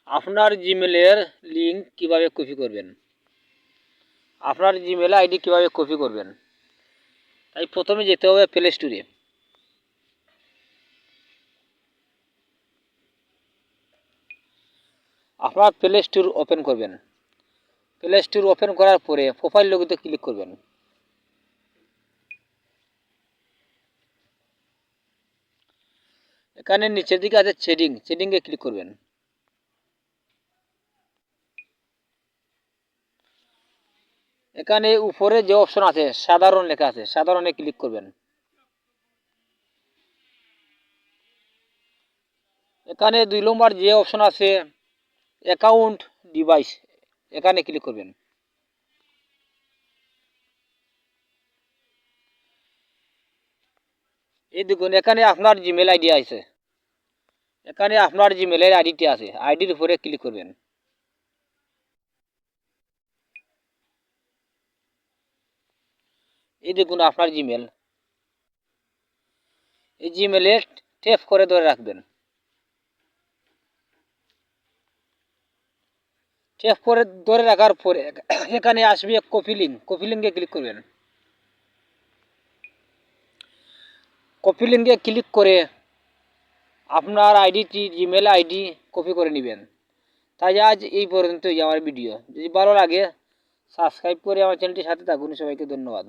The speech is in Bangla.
আপনার জিমেলের লিঙ্ক কিভাবে কপি করবেন, আপনার জিমেল আইডি কিভাবে কপি করবেন। তাই প্রথমে যেতে হবে প্লে স্টোরে। আপনার প্লে স্টোর ওপেন করবেন। প্লে স্টোর ওপেন করার পরে প্রোফাইল লোগোতে ক্লিক করবেন। এখানে নিচের দিকে আছে সেটিংয়ে ক্লিক করবেন। এখানে উপরে যে অপশন আছে সাধারণ লেখা আছে, সাধারণে ক্লিক করবেন। এখানে 2 নম্বর যে অপশন আছে অ্যাকাউন্ট ডিভাইস, এখানে ক্লিক করবেন। এই দেখুন এখানে আপনার জিমেল আইডি আছে, এখানে আপনার জিমেলের আইডিটি আছে, আইডির উপরে ক্লিক করবেন। এই দেখুন আপনার জিমেল, এই জিমেলে ট্যাপ করে ধরে রাখবেন। ট্যাপ করে ধরে রাখার পরে এখানে আসবে কপি লিঙ্কে ক্লিক করবেন। কপি লিঙ্কে ক্লিক করে আপনার আইডিটি জিমেল আইডি কপি করে নেবেন। তাই আজ এই পর্যন্তই আমার ভিডিও। যদি ভালো লাগে সাবস্ক্রাইব করে আমার চ্যানেলটির সাথে থাকুন। সবাইকে ধন্যবাদ।